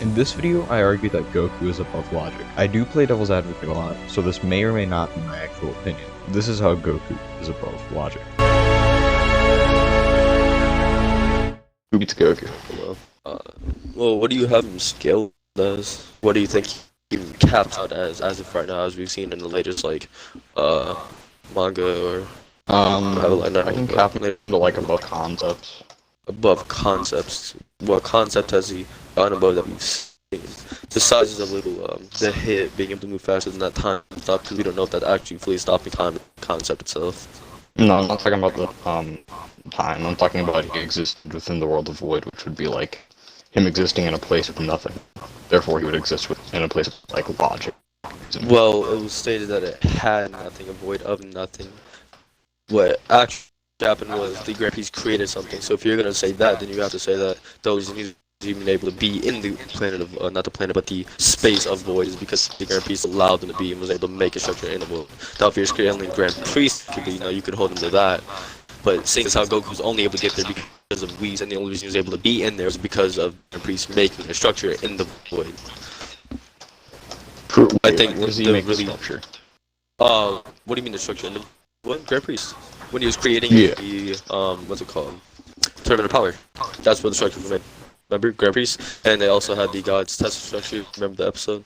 In this video, I argue that Goku is above logic. I do play devil's advocate a lot, so this may or may not be my actual opinion. This is how Goku is above logic. Who beats Goku? Well, what do you have him scaled as? What do you think he caps out as of right now, as we've seen in the latest, like, manga or... I can cap it to, like, above concepts. Above concepts. What concept has he gone above that we've seen? Besides the little, the hit, being able to move faster than that time stop, because we don't know if that actually fully stopping time concept itself. No, I'm not talking about the, time. I'm talking about he existed within the world of void, which would be, like, him existing in a place with nothing. Therefore, he would exist in a place with, like, logic. Well, it was stated that it had nothing, a void of nothing. What actually happened was the Grand Prix created something. So if you're gonna say that, then you have to say that those he's even able to be in the planet of not the planet, but the space of void is because the Grand Prix allowed them to be and was able to make a structure in the void. Now, if you're creating Grand Prix, you could hold him to that. But seeing as how Goku's only able to get there because of Whis, and the only reason he was able to be in there is because of Grand Prix making a structure in the void. I think does he make the structure? What do you mean the structure in the what? Grand Prix? When he was creating the what's it called? Tournament of Power. That's where the structure was made. Remember Grand Prix? And they also had the God's Test structure. Remember the episode?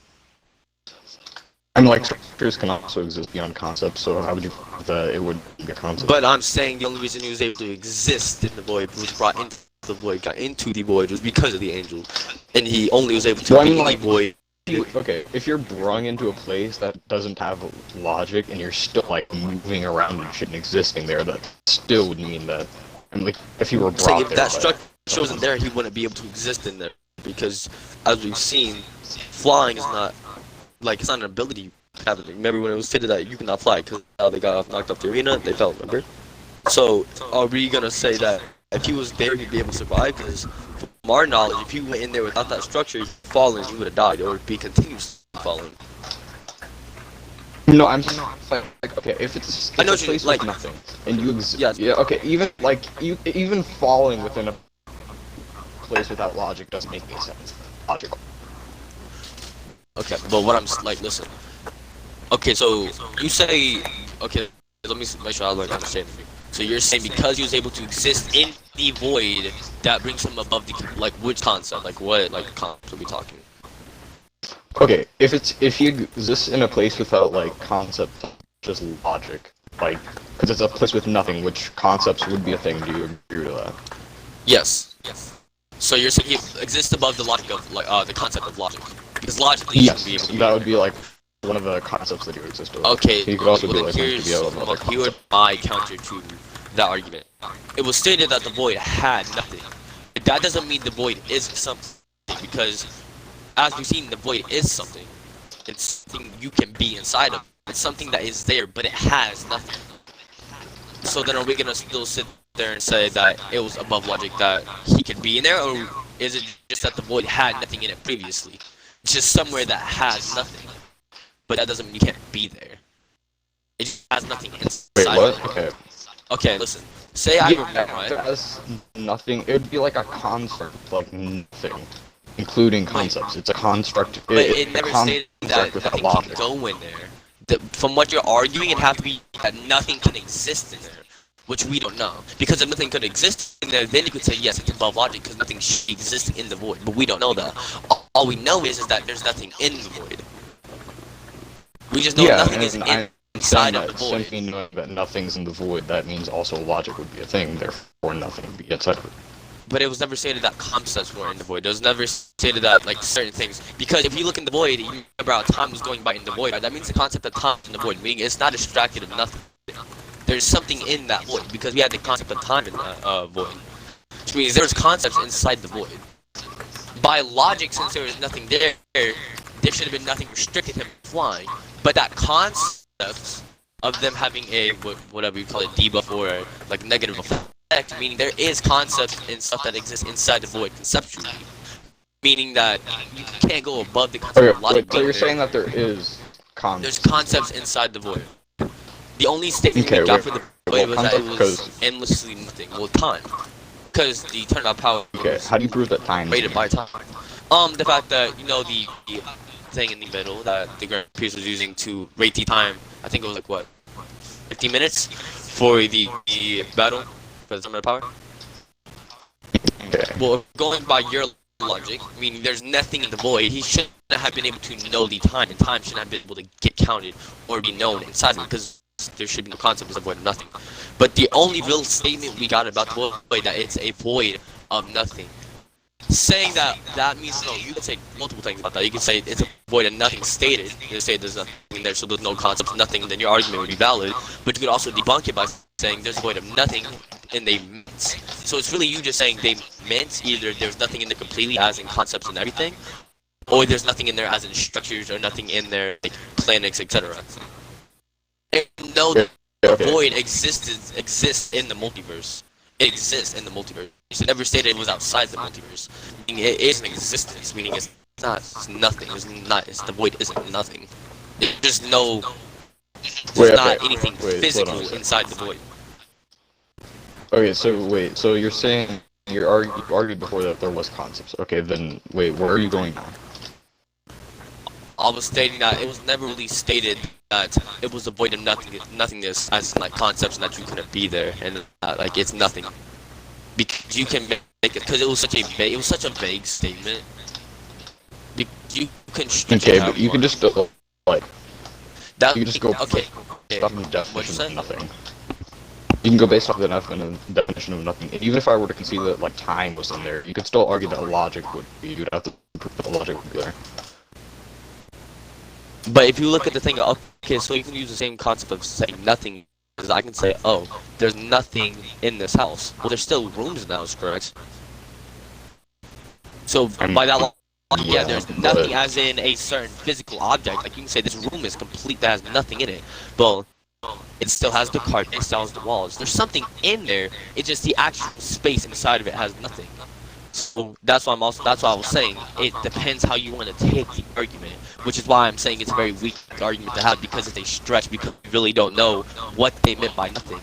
I mean, like, structures can also exist beyond concepts, so how would you prove that it would be a concept? But I'm saying the only reason he was able to exist in the void, was brought into the void, got into the void, was because of the angel. And he only was able to be in the void. Okay, if you're brung into a place that doesn't have logic and you're still, like, moving around and shit and existing there, that still would mean that, I mean, like, if you were brought if that structure wasn't there, he wouldn't be able to exist in there. Because, as we've seen, flying is not, like, it's not an ability happening. Remember when it was stated that you cannot fly because how they got knocked off the arena, they fell, remember? So, are we gonna say that if he was there, he'd be able to survive? Because from our knowledge, if he went in there without that structure, falling, he would have died, or be continuously falling. No, I'm saying, like, okay, if it's I know a place like with nothing, and you exist, yeah, okay, even falling within a place without logic doesn't make any sense. Logical. Okay, but what I'm like, listen. Okay, so you say, okay, let me make sure I understand. So you're saying because he was able to exist in the void, that brings him above the, like, which concept? Like, what, like, concept are we talking? Okay, if he exists in a place without, like, concept, just logic, like, because it's a place with nothing, which concepts would be a thing, do you agree to that? Yes. So you're saying he exists above the logic of, like, the concept of logic? Because logically, yes, he should be able to that would be, like, one of the concepts that you exist with. Okay, he could also well, be, like, here's my counter to that argument. It was stated that the void had nothing. But that doesn't mean the void is something, because as we've seen, the void is something. It's something you can be inside of. It's something that is there, but it has nothing. So then are we gonna still sit there and say that it was above logic that he could be in there, or is it just that the void had nothing in it previously? It's just somewhere that has nothing. But that doesn't mean you can't be there. It just has nothing inside. Wait, what? Okay. Okay, listen. Say I remember, right? It has nothing. It would be like a construct, like nothing, including concepts. It's a construct. But it never stated that nothing can go in there. From what you're arguing, it has to be that nothing can exist in there, which we don't know. Because if nothing could exist in there, then you could say yes, it's above logic because nothing should exist in the void. But we don't know that. All we know is that there's nothing in the void. We just know nothing is inside of the void. Simply knowing that nothing's in the void, that means also logic would be a thing, therefore nothing would be inside of it. But it was never stated that concepts were in the void. It was never stated that, like, certain things. Because if you look in the void, you remember how time was going by in the void, right? That means the concept of time in the void, meaning it's not distracted of nothing. There's something in that void, because we had the concept of time in that void. Which means there's concepts inside the void. By logic, since there was nothing there should have been nothing restricted him from flying. But that concept of them having a, whatever you call it, debuff or, like, negative effect, meaning there is concepts and stuff that exists inside the void conceptually. Meaning that you can't go above the concept of logic. So you're saying that there is concepts? There's concepts inside the void. The only statement we got for the void was that it was endlessly nothing. Well, time. Because the turnout power how do you prove that time rated by time. The fact that, the thing in the middle that the Grand Prix was using to rate the time, I think it was like, what, 15 minutes for the battle for the Summon of Power? Okay. Well, going by your logic, meaning there's nothing in the void, he shouldn't have been able to know the time, and time shouldn't have been able to get counted or be known inside of it, because there should be no concept as a void of nothing. But the only real statement we got about the void, that it's a void of nothing. Saying that means no, you can say multiple things about that. You can say it's a void of nothing stated. You can say there's nothing in there, so there's no concepts, nothing, and then your argument would be valid. But you could also debunk it by saying there's a void of nothing, and they meant. So it's really you just saying they meant either there's nothing in there completely, as in concepts and everything, or there's nothing in there as in structures, or nothing in there like planets, etc. No, the void exists in the multiverse. It exists in the multiverse. It never stated it was outside the multiverse. Meaning it is an existence. Meaning it's not. It's nothing. It's the void isn't nothing. There's no. There's not anything physical inside the void. Okay, so you're saying you argued before that there was concepts. Okay, then wait, where are you going now? I was stating that it was never really stated that it was a void of nothingness, as in, like, concepts, and that you couldn't be there, and like it's nothing. Because you can make it, because it was such a vague statement. You can. Okay, but you can just like. That, you can just go. Okay. Based off the definition of nothing. You can go based off the definition of nothing. And even if I were to concede that like time was in there, you could still argue that logic would be. You'd have to prove that the logic would be there. But if you look at the thing, okay, so you can use the same concept of saying nothing, because I can say, oh, there's nothing in this house. Well, there's still rooms in the house, correct? So by that logic, yeah, there's nothing as in a certain physical object. Like you can say this room is complete that has nothing in it. But it still has the carpet, it still has the walls. There's something in there. It's just the actual space inside of it has nothing. So that's why I was saying it depends how you want to take the argument, which is why I'm saying it's a very weak argument to have, because it's a stretch, because we really don't know what they meant by nothing.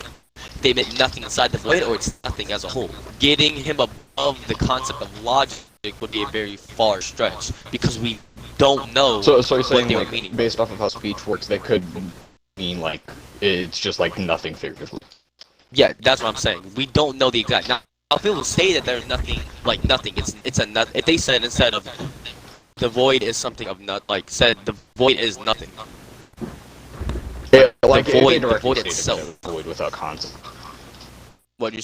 They meant nothing inside the void, or it's nothing as a whole. Getting him above the concept of logic would be a very far stretch, because we don't know. So you're saying, what they like, were meaning. Based off of how speech works, they could mean like it's just like nothing figuratively. Yeah, that's what I'm saying. We don't know the exact. Now, if it would say that there's nothing, like nothing, it's a nothing. If they said instead of the void is something of not, like said the void is nothing. Yeah, like the void itself. Void without concept. What you?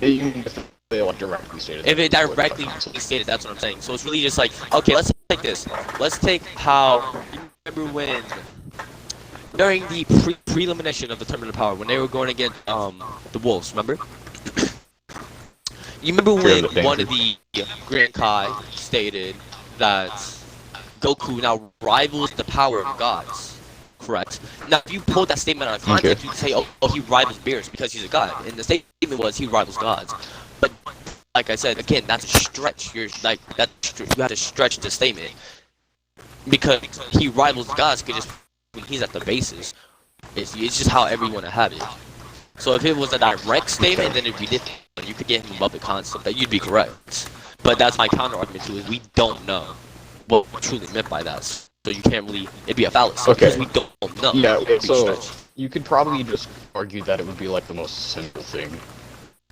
Even if they like directly stated. If it directly stated, that's what I'm saying. So it's really just like, okay, let's take this. Let's take how you remember when during the prelimination of the Tournament of Power when they were going against the Wolves, remember? You remember when one of the Grand Kai stated that Goku now rivals the power of gods, correct? Now, if you pull that statement out of context, you say, oh, he rivals Beerus because he's a god. And the statement was he rivals gods. But, like I said, again, that's a stretch. You have to stretch the statement. Because he rivals gods because when he's at the basis, it's just how everyone would have it. So if it was a direct statement, then it'd be different. You could get him above the concept that you'd be correct. But that's my counter argument to it. We don't know what truly meant by that. So you can't really, it'd be a fallacy because we don't know. Yeah, so you could probably just argue that it would be like the most simple thing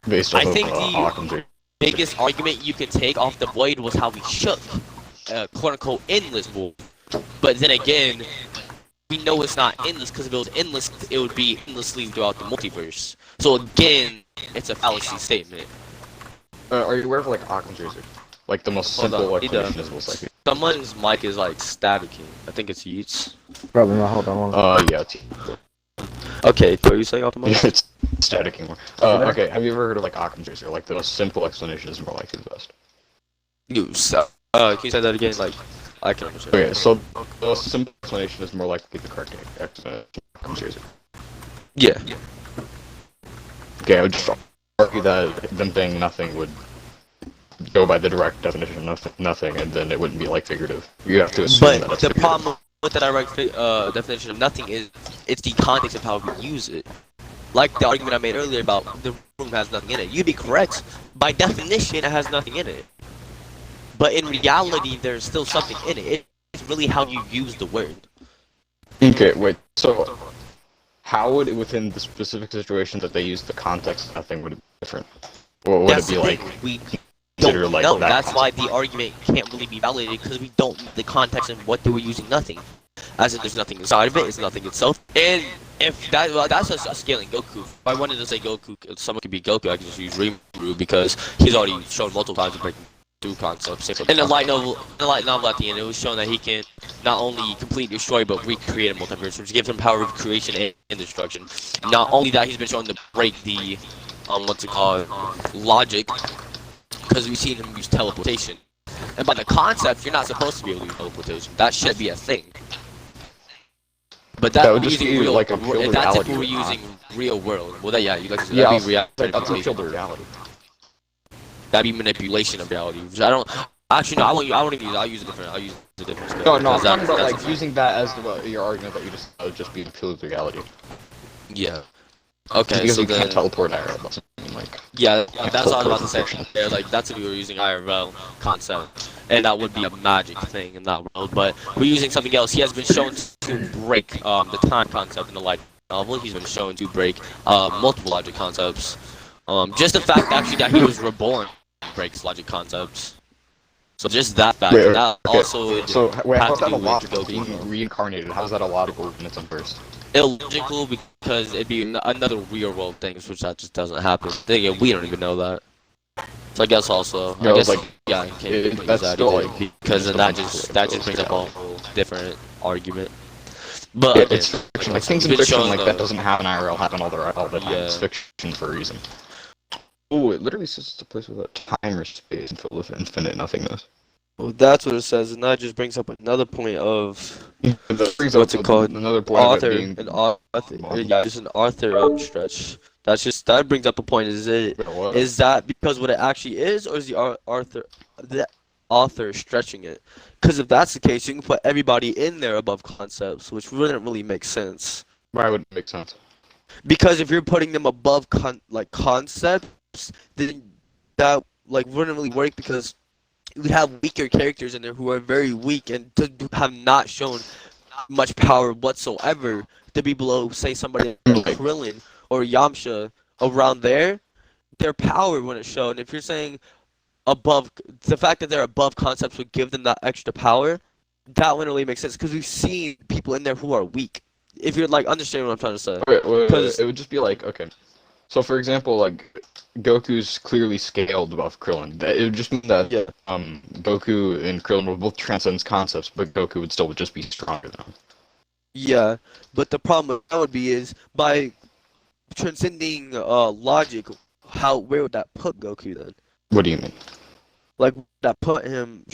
based on the biggest argument you could take off the void was how we shook quote-unquote endless void. But then again, we know it's not endless because if it was endless, it would be endlessly throughout the multiverse. So again, it's a fallacy statement. Are you aware of like Occam's razor? Like the most simple explanation is most likely. Someone's mic is like staticking. I think it's Yeats. Probably not. Hold on. Yeah. Okay, what are you saying off the mic? It's staticking more. Okay, have you ever heard of like Occam's razor? Like the most simple explanation is more likely the best. Can you say that again? Like, I can understand. Okay, so the most simple explanation is more likely the correct explanation of Occam's razor. Yeah. Okay, I would just argue that them saying nothing would go by the direct definition of nothing, and then it wouldn't be like figurative. You have to assume that it's the problem with the direct definition of nothing is it's the context of how we use it. Like the argument I made earlier about the room has nothing in it. You'd be correct. By definition, it has nothing in it. but in reality, there's still something in it. It's really how you use the word. Okay, wait. So, how would it, within the specific situation that they use the context, nothing would it be different? Or would That's it be the like thing. We consider don't like know. that? That's why the argument can't really be validated because we don't know the context and what they were using nothing. As in, there's nothing inside of it. It's nothing itself. And if that, well, that's a scaling Goku. If I wanted to say Goku, someone could be Goku. I could just use Rimuru because he's already shown multiple times to break through concepts. In the light novel, at the end, it was shown that he can not only completely destroy but recreate a multiverse, which gives him power of creation and destruction. Not only that, he's been shown to break the what's it called, logic, because we've seen him use teleportation. And by the concept, you're not supposed to be able to use teleportation. That should be a thing. But that would just be real, like a field that's if reality. we were using real world. Well, yeah, you guys, Yeah, that'd be that's a field of reality. That'd be manipulation of reality. Which I don't. Actually, no. I won't even use. I'll use a different. I'll use a different. Skill, No, I'm talking about that's like using that as your argument that you just be field of reality. Yeah. Okay. Because So you then, can't teleport IRL. Doesn't mean like. yeah, that's what I was about to say. Yeah, like that's if we were using IRL concept, and that would be a magic thing in that world. But we're using something else. He has been shown to break the time concept in the light novel. He's been shown to break multiple logic concepts. Just the fact actually that he was reborn breaks logic concepts. So just that fact. Wait, that okay. also So wait, has how's to that do a with logical? Goku. Being reincarnated, how's that a logical in its own burst? Illogical because it'd be another real world thing, which that just doesn't happen. Then again, we don't even know that. So I guess also, Yeah, I guess like, yeah, you can't use that's that still, either, like, because then that just brings up a whole different argument. But Yeah, again, it's fiction. Like it's things in been fiction shown, like though. that doesn't happen IRL, happen all the time. Yeah. It's fiction for a reason. Oh, it literally says it's a place without time or space and filled with infinite nothingness. Well, that's what it says, and that just brings up another point of That brings What's up it called? Another point of author, it being an author, yeah, just an author stretch. That brings up a point. Is that because what it actually is, or is the author stretching it? Because if that's the case, you can put everybody in there above concepts, which wouldn't really make sense. Why would it make sense? Because if you're putting them above concepts, then that wouldn't really work because we have weaker characters in there who are very weak and have not shown much power whatsoever to be below, say, somebody like Krillin or Yamcha around there. Their power wouldn't show. And if you're saying above, the fact that they're above concepts would give them that extra power, that wouldn't really make sense because we've seen people in there who are weak. If you're understanding what I'm trying to say. Wait, it would just be like, okay. So for example, like Goku's clearly scaled above Krillin. It would just mean that Goku and Krillin would both transcend concepts, but Goku would still just be stronger than him. Yeah, but the problem with that would be is by transcending logic, where would that put Goku then? What do you mean? Like that put him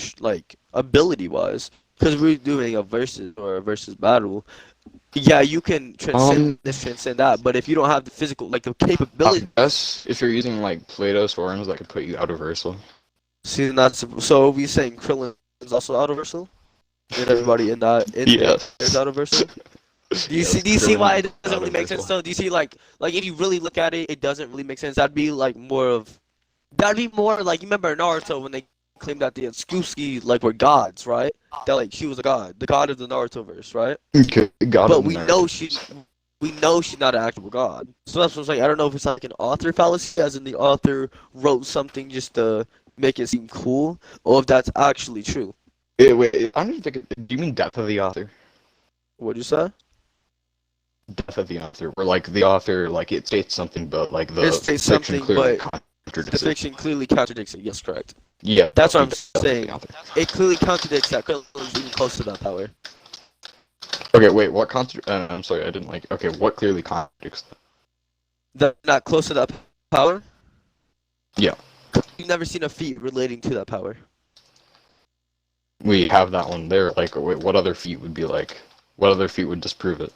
ability wise, because we're doing a versus battle. Yeah, you can transcend this, transcend that, but if you don't have the physical, the capability. I guess if you're using like Plato's forms, that could put you out of Versal. See, so are we saying Krillin is also out of Versal? And everybody in there is out of Versal? Do you see why it doesn't really make sense though? Do you see like if you really look at it, it doesn't really make sense. That'd be more like you remember Naruto when they claimed that the Atsuki were gods, right? That she was a god, the god of the Naruto verse, right? Okay, but we know she's not an actual god. So that's what I'm saying. I don't know if it's like an author fallacy, as in the author wrote something just to make it seem cool, or if that's actually true. Wait, I don't even think. Do you mean death of the author? What'd you say? Death of the author, where the author it states something, but the It states fiction something, clearly but contradicts the fiction clearly contradicts it. Yes, correct. Yeah, That's what I'm death of the saying. author. It clearly contradicts that. Krillin is even close to that power. Okay, wait, what I'm sorry, I didn't like. Okay, what clearly contradicts that? They're not close to that power? Yeah. You've never seen a feat relating to that power. We have that one there. Wait, what other feat would be like? What other feat would disprove it?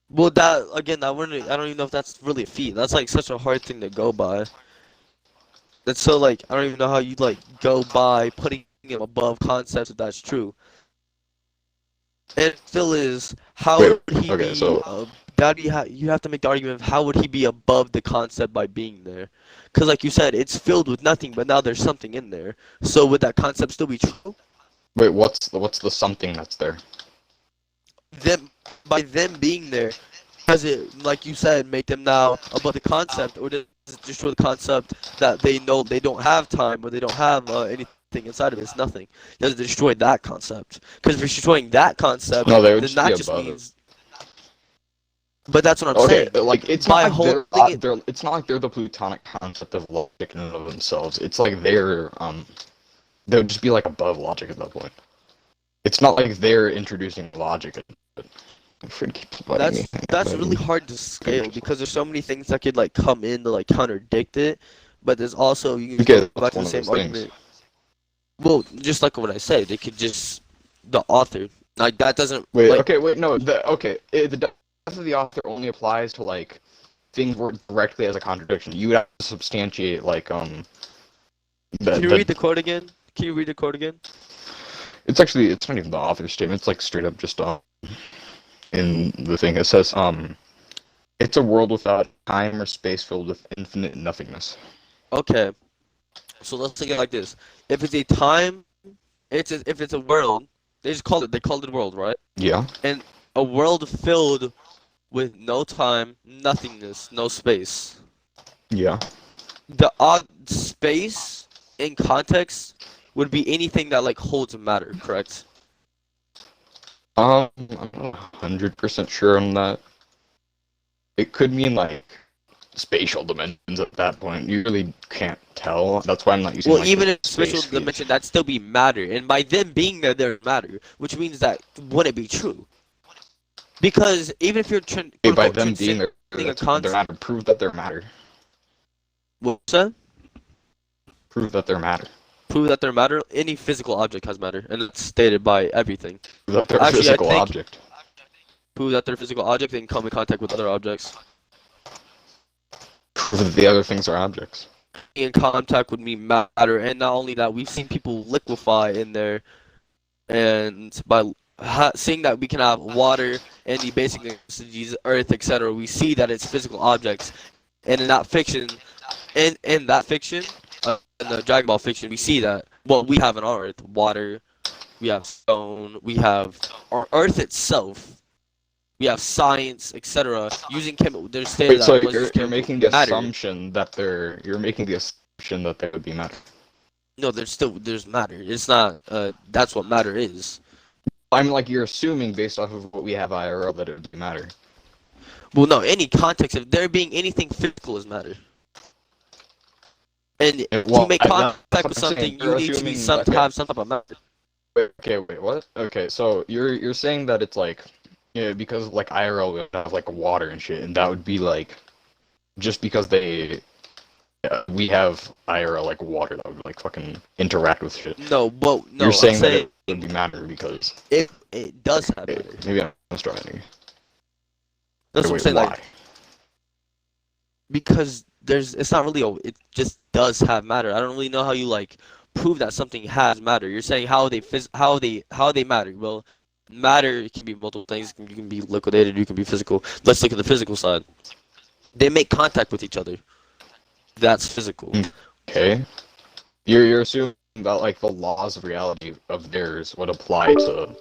Well, that wouldn't. I don't even know if that's really a feat. That's such a hard thing to go by. That's so I don't even know how you go by putting him above concepts if that's true. And it still is. How would he be you have to make the argument of how would he be above the concept by being there? Because like you said, it's filled with nothing, but now there's something in there. So would that concept still be true? Wait, what's the something that's there? By them being there, does it, like you said, make them now above the concept, or does it destroy the concept that they know they don't have time or they don't have anything inside of it? It's nothing. Does it destroy that concept? Because if it's destroying that concept, No, they would then just that be just above means. But that's what I'm Okay, saying. but, like it's By not like holding it- it's not like they're the plutonic concept of logic in and of themselves. It's like they're they would just be like above logic at that point. It's not like they're introducing logic. That's really hard to scale because there's so many things that could like come in to like contradict it, but there's also you can Okay, go back to the that's one same of those argument. Well, just like what I said, they could just the author like that doesn't Wait, like, okay, wait, no, the death of the author only applies to like things where directly as a contradiction. You would have to substantiate like Can you read the quote again? Can you read the quote again? It's not even the author's statement. It's like straight up just in the thing. It says it's a world without time or space filled with infinite nothingness. Okay, so let's take it like this: if it's a time, if it's a world, they called it world, right? Yeah. And a world filled with no time, nothingness, no space. Yeah. The odd space in context would be anything that like holds matter, correct? I'm not 100% sure on that. It could mean like spatial dimensions at that point. You really can't tell. That's why I'm not using. Well, like, even the in spatial space field. dimension, that'd still be matter, and by them being there, they're matter, which means that wouldn't be true. Because even if you're Hey, by them being there, transcending a they're concept, matter. Prove that they're matter. what's that? Prove that they're matter. Prove that they're matter. Any physical object has matter, and it's stated by everything. Prove that they're a Actually, I physical think- object. Prove that they're a physical object, they can come in contact with other objects. Prove that the other things are objects. In contact would mean matter, and not only that, we've seen people liquefy in there, and by seeing that we can have water and the basic necessities, earth, etc., we see that it's physical objects, and in that fiction, in the Dragon Ball fiction, we see that. Well, we have on our Earth water, we have stone, we have our Earth itself. We have science, etc. Using chemical. There's stated Wait, so that you're making the matter. assumption that they would be matter. No, there's matter. It's not. That's what matter is. I'm like you're assuming based off of what we have IRL that it would be matter. Well, no. Any context of there being anything physical is matter. And to make contact with something, you need to be have some type of matter. Wait, what? Okay, so you're saying that it's like, yeah, because like IRL would have like water and shit, and that would be like, just because we have IRL like water that would like fucking interact with shit. No, but no. You're saying that it would be matter because it does have matter. Maybe I'm struggling. That's what I'm saying. Why? Like, because it's not really it just does have matter. I don't really know how you like prove that something has matter. You're saying how they matter. Well, matter can be multiple things. You can be liquidated. You can be physical. Let's look at the physical side. They make contact with each other. That's physical. Okay. You're assuming that like the laws of reality of theirs would apply to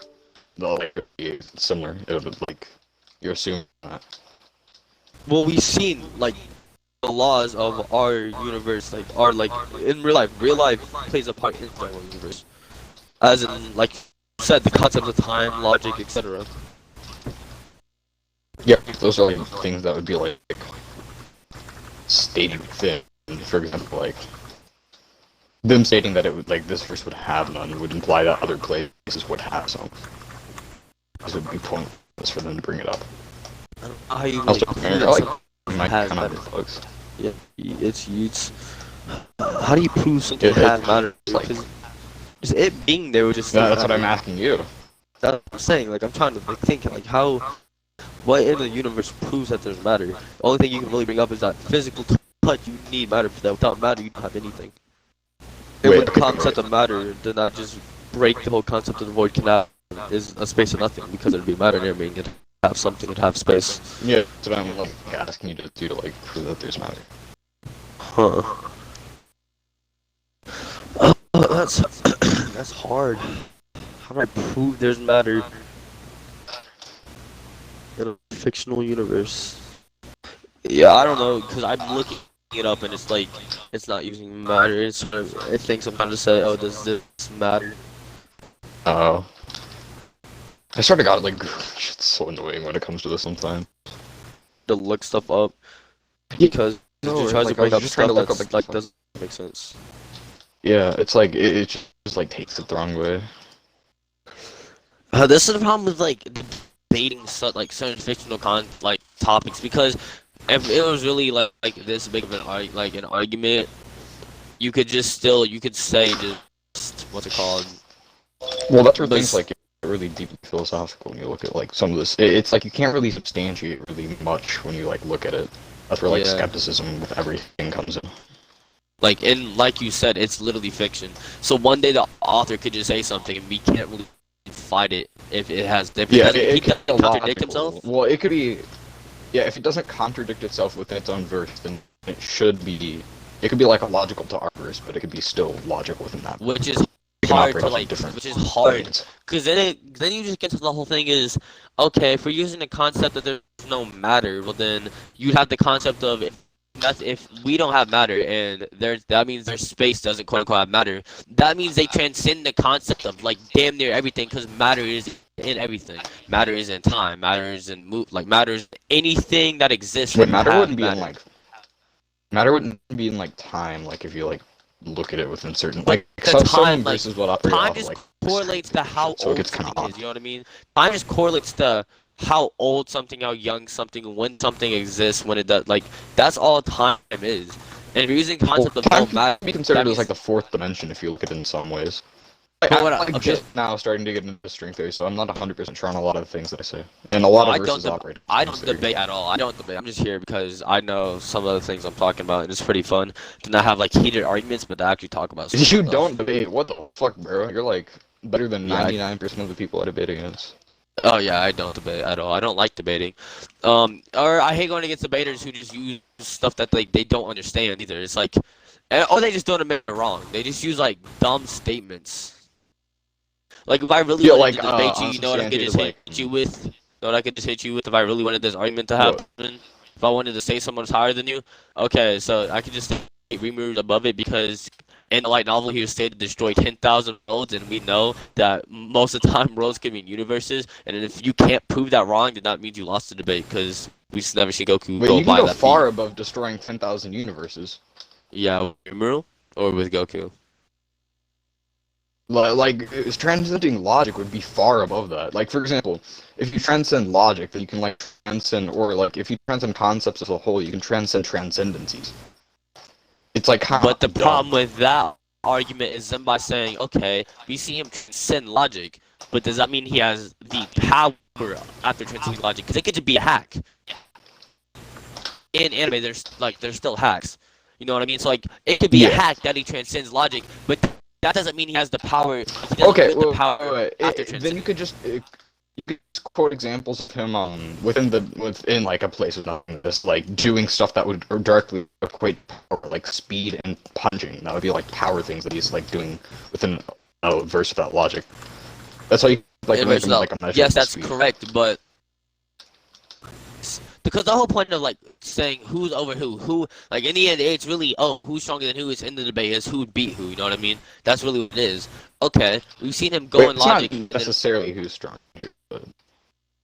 the like be similar. It would like you're assuming that. Well, we've seen like the laws of our universe, like are like in real life. Real life plays a part in our universe, as in like you said, the concepts of time, logic, etc. Yeah, those are like things that would be like stated within. For example, like them stating that it would like this verse would have none would imply that other places would have some. This would be pointless for them to bring it up. I don't know how you Also, prove I that like something my has kind matter. of bugs. Yeah, it's how do you prove something has matter? Like, Because just it being there would just. that's what I'm asking you. That's what I'm saying. Like I'm trying to like, think like how, what in the universe proves that there's matter? The only thing you can really bring up is that physical touch. You need matter for that. Without matter, you don't have anything. And Wait, with the concept of matter, did not just break the whole concept of the void canal is a space of nothing because there'd be matter there being have something would have space. Yeah, that's what I'm like asking you to do to like prove that there's matter. Huh. That's that's hard. How do I prove there's matter in a fictional universe? Yeah, I don't know, because I'm looking it up and it's like, it's not using matter. It's sort of, it thinks I'm trying to say, oh, does this matter? Oh. I sort of got like, it's so annoying when it comes to this sometimes. To look stuff up because No, it tries like, to bring I was up just trying stuff to look that's up, like doesn't make sense. Yeah, it's like, it just like takes it the wrong way. This is the problem with like debating certain fictional topics, because if it was really like this big of an argument, you could say just what's it called? Well, that's where But things like get really deeply philosophical when you look at like some of this. It's like you can't really substantiate really much when you like look at it. That's where like Yeah. skepticism with everything comes in. Like you said, it's literally fiction. So one day the author could just say something and we can't really fight it if it Yeah, doesn't, it he could doesn't be contradict illogical. himself. Well, it could be. Yeah, if it doesn't contradict itself within its own verse, then it should be. It could be like illogical to our verse, but it could be still logical within that. Which is It can hard operate to off of like, different which is hard, planes. because then you just get to the whole thing is, okay, if we're using the concept that there's no matter, well then you'd have the concept of if we don't have matter and that means their space doesn't quote unquote have matter, that means they transcend the concept of like damn near everything, because matter is in everything. Matter is in time. Matter is in matter is anything that exists. Wait, that matter has wouldn't be in like. Matter wouldn't be in like time. Like if you like look at it within certain like the some time, like, verses will operate time off just like correlates to how so it old gets kind something of is. You know what I mean? Time just correlates to how old something, how young something, when something exists, when it does. Like that's all time is. And if you're using the concept of time no matter, can be considered that as like means- the fourth dimension if you look at it in some ways. But I'm what I- like okay. just now starting to get into string theory, so I'm not 100% sure on a lot of the things that I say. And a lot I of don't verses deb- operate. I don't debate at all. I don't debate. I'm just here because I know some of the things I'm talking about, and it's pretty fun to not have like heated arguments, but to actually talk about. You stuff. don't debate. What the fuck, bro? You're like better than Yeah, 99% of the people I debate against. Oh yeah, I don't debate at all. I don't like debating. Or I hate going against debaters who just use stuff that they don't understand either. It's like, or they just don't admit it wrong. They just use like dumb statements. Like if I really Yeah, wanted like, to debate you, you know what I could just unsubstantiated, hit you with? You know what I could just hit you with if I really wanted this argument to happen? If I wanted to say someone's higher than you? Okay, so I could just remove above it because in the light novel he was stated to destroy 10,000 worlds, and we know that most of the time worlds can mean universes, and if you can't prove that wrong, then that means you lost the debate, because we just never see Goku Wait, go you by can go that far above destroying 10,000 universes. Yeah, with Rimuru or with Goku? Like, transcending logic would be far above that. Like, for example, if you transcend logic, then you can, like, transcend, or, like, if you transcend concepts as a whole, you can transcend transcendencies. It's, like, kind But the of problem with that argument is them by saying, okay, we see him transcend logic, but does that mean he has the power after transcending logic? Because it could just be a hack. In anime, there's still hacks. You know what I mean? So, like, it could be a hack that he transcends logic, but that doesn't mean he has the power. He doesn't Okay, get well, the power after then transcending. you could just quote examples of him within like a place of nothingness, like doing stuff that would directly equate power, like speed and punching. That would be like power things that he's like doing within a verse of that logic. That's how you like Yeah, make him no, like a measure. yes, of that's speed. correct, but because the whole point of like saying who's over who, like in the end, it's really who's stronger than who is in the debate is who would beat who. You know what I mean? That's really what it is. Okay, we've seen him go Wait, in it's logic. not necessarily who's strong. But...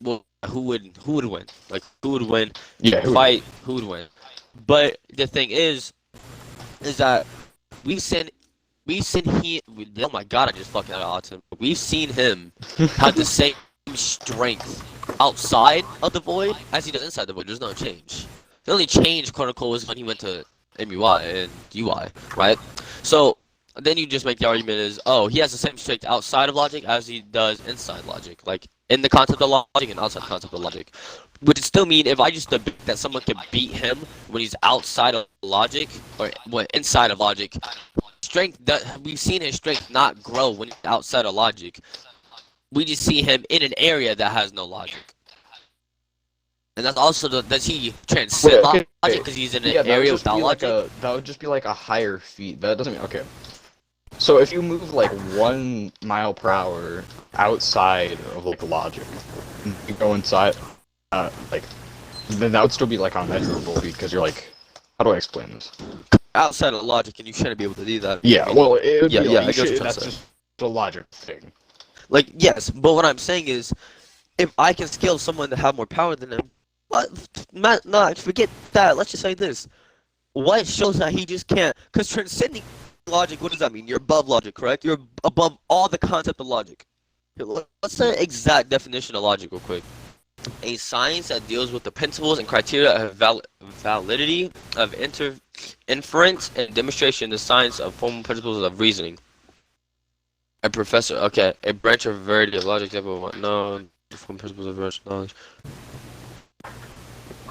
Well, who would win? Like who would win? Yeah, Who would win? But the thing is that we've seen he. Oh my god, I just fucking had autism. We've seen him have the same strength outside of the void as he does inside the void. There's no change. The only change, quote unquote, was when he went to MUI and UI, right? So then you just make the argument is, he has the same strength outside of logic as he does inside logic, like in the concept of logic and outside the concept of logic. Which would still mean if I just debate that someone can beat him when he's outside of logic or inside of logic, strength that we've seen his strength not grow when he's outside of logic. We just see him in an area that has no logic. And that's also does he transcend logic because he's in an area without logic? That would just be like a higher feat. That doesn't mean okay. So if you move like 1 mile per hour outside of like logic, and you go inside, like, then that would still be like unmeasurable because you're like, how do I explain this? Outside of logic, and you shouldn't be able to do that. Yeah, well, it would be like, I guess that's just the logic thing. Like, yes, but what I'm saying is, if I can scale someone to have more power than him, no, forget that. Let's just say this. What shows that he just can't? Because transcending logic, what does that mean? You're above logic, correct? You're above all the concept of logic. Let's say the exact definition of logic real quick. A science that deals with the principles and criteria of validity of inference and demonstration, the science of formal principles of reasoning. A professor, okay, a branch of variety of logic, example of what? No, formal principles of rational knowledge.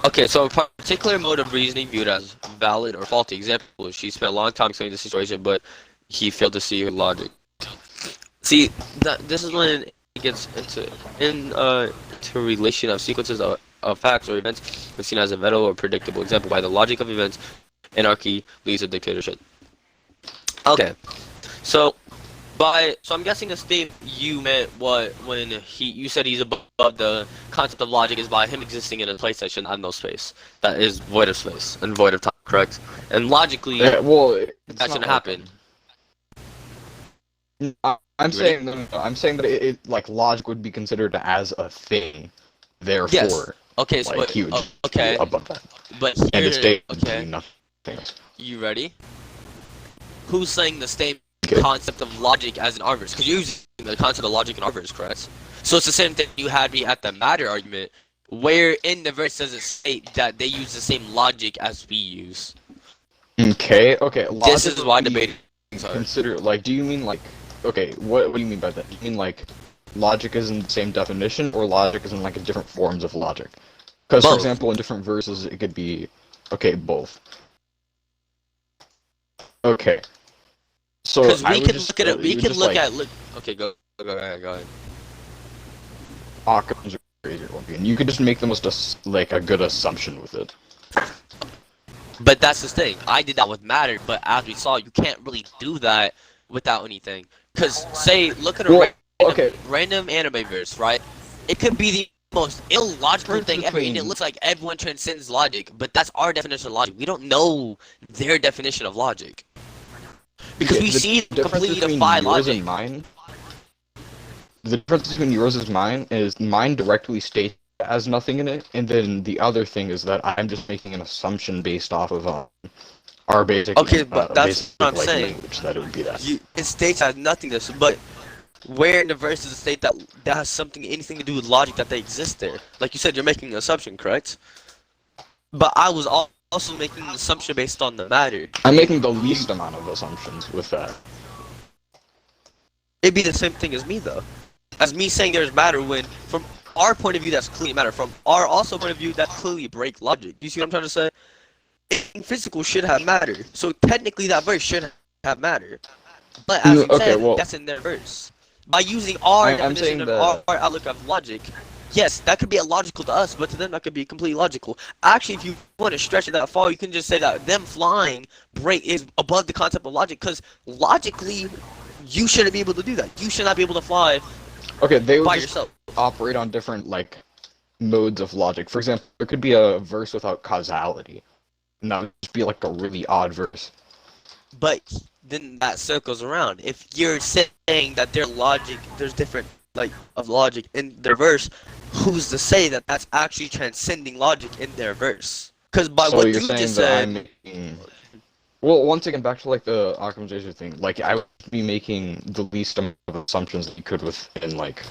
Okay, so a particular mode of reasoning viewed as valid or faulty. Example, she spent a long time explaining the situation, but he failed to see her logic. See, this is when it gets into relation of sequences of facts or events seen as inevitable or predictable. Example, by the logic of events, anarchy leads to dictatorship. Okay, so I'm guessing the state you meant what when you said he's above the concept of logic is by him existing in a place that shouldn't have no space. That is void of space and void of time, correct? And logically, that shouldn't happen. I'm saying that it like logic would be considered as a thing, therefore. Yes. Okay, so like, huge. Okay. Above that. But and here, the state okay. Nothing. You ready? Who's saying the same Okay. concept of logic as an Argues? Because you're using the concept of logic in Argues, correct? So it's the same thing you had me at the matter argument, where in the verse does it state that they use the same logic as we use. Okay. This is why debating. Consider like, do you mean like, okay, what do you mean by that? Do you mean like, logic is in the same definition, or logic is in like different forms of logic? Because for example, in different verses, it could be, okay, both. Okay. So because we can just, look at it, we can look like, at okay, go ahead. Occam's razor, and you could just make the most like a good assumption with it. But that's the thing. I did that with matter, but as we saw, you can't really do that without anything. Because say, look at a random anime verse, right? It could be the most illogical thing ever, and it looks like everyone transcends logic. But that's our definition of logic. We don't know their definition of logic. Because we see completely defy logic. The difference between yours and mine is mine directly states it has nothing in it, and then the other thing is that I'm just making an assumption based off of our basic. Okay, but that's what I'm saying. Language, that it would be that. It states has nothingness, but where in the verse does it state that that has anything to do with logic that they exist there? Like you said, you're making an assumption, correct? But I was also making an assumption based on the matter. I'm making the least amount of assumptions with that. It'd be the same thing as me, though. As me saying there's matter when, from our point of view, that's clearly matter. From our also point of view, that clearly break logic. You see what I'm trying to say? Anything physical should have matter. So technically that verse should have matter. But as you said, that's in their verse. By using our definition of our outlook of logic, yes, that could be illogical to us, but to them that could be completely logical. Actually, if you want to stretch it that far, you can just say that them flying is above the concept of logic, because logically, you shouldn't be able to do that. You should not be able to fly they would by just yourself. Operate on different like modes of logic. For example, there could be a verse without causality, and that would just be like a really odd verse. But then that circles around. If you're saying that their logic, there's different of logic in their verse, who's to say that that's actually transcending logic in their verse? Because by what you just said. Well, once again, back to like the optimization thing. Like I would be making the least amount of assumptions that you could within like.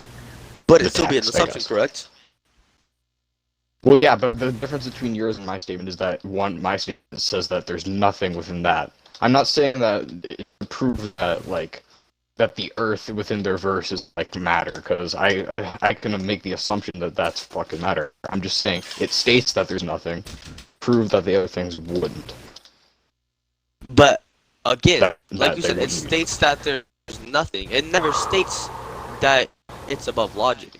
But it'd still be an assumption, correct? Well, yeah, but the difference between yours and my statement is that my statement says that there's nothing within that. I'm not saying that it proves that that the Earth within their verse is like matter, because I can make the assumption that that's fucking matter. I'm just saying it states that there's nothing. Prove that the other things wouldn't. But again, like you said, it states that there's nothing. It never states that it's above logic.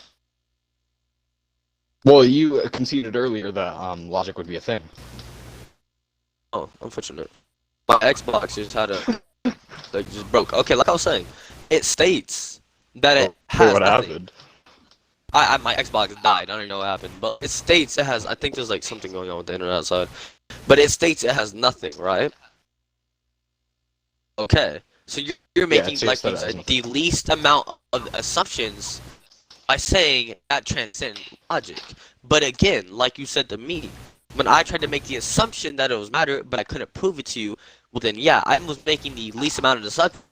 Well, you conceded earlier that logic would be a thing. Oh, unfortunate. My Xbox just had a like just broke. Okay, like I was saying, it states that it Wait, has what nothing. happened? My Xbox died. I don't even know what happened, but it states it has. I think there's like something going on with the internet side, but it states it has nothing, right? Okay, so you're Yeah, it making states like that it has the least amount of assumptions by saying that transcends logic. But again, like you said to me, when I tried to make the assumption that it was matter, but I couldn't prove it to you, well then yeah, I was making the least amount of assumptions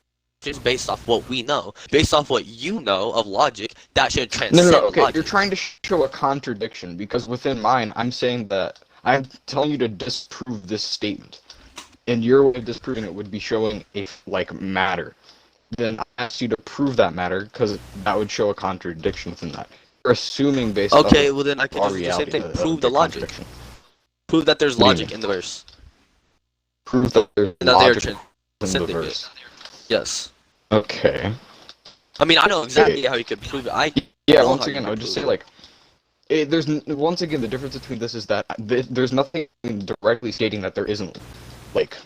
based off what we know, based off what you know of logic, that should transcend Okay, logic. you're trying to show a contradiction, because within mine, I'm saying that I'm telling you to disprove this statement. And your way of disproving it would be showing a, like, matter. Then I asked you to prove that matter, because that would show a contradiction within that. You're assuming based off Okay, of well then I can our just do the same reality thing, that prove the logic. contradiction. Prove that there's What do you logic mean? in the verse. Prove that there's And that they are logic in the transcending it. verse. Yes. Okay. I mean, I know exactly how you could prove it. Yeah, know once how you again, I can would just say, prove like, once again, the difference between this is that there's nothing directly stating that there isn't, like,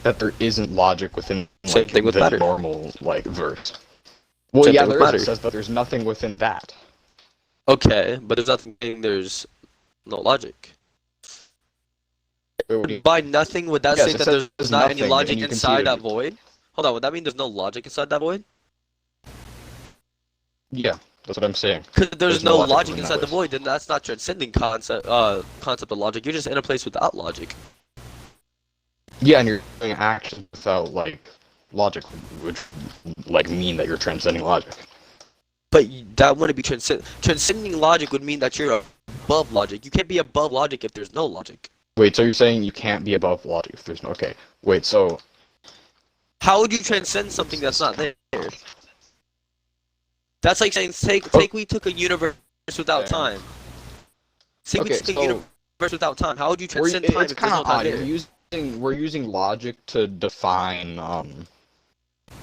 that there isn't logic within, Same like, thing with the matter. normal, like, verse. Well, Same yeah, thing with there is. matter. It says that there's nothing within that. Okay, but there's nothing. There's no logic. Wait, what do you- By nothing, would that Yes, say it that says there's not any nothing, logic and you inside that conceded. void? Hold on, would that mean there's no logic inside that void? Yeah, that's what I'm saying. Because there's There's no no logic logic within inside that the void. void, then that's not transcending concept of logic. You're just in a place without logic. Yeah, and you're doing actions without, like, logic, which, like, mean that you're transcending logic. But that wouldn't be transcending logic would mean that you're above logic. You can't be above logic if there's no logic. Wait, so you're saying you can't be above logic if there's no... Okay, wait, so... How would you transcend something that's not there? That's like saying take we took a universe without Okay. time. Say we Okay, took a so- universe without time. How would you We're, transcend time it's if there's kind no of time odd. there? We're using logic to define,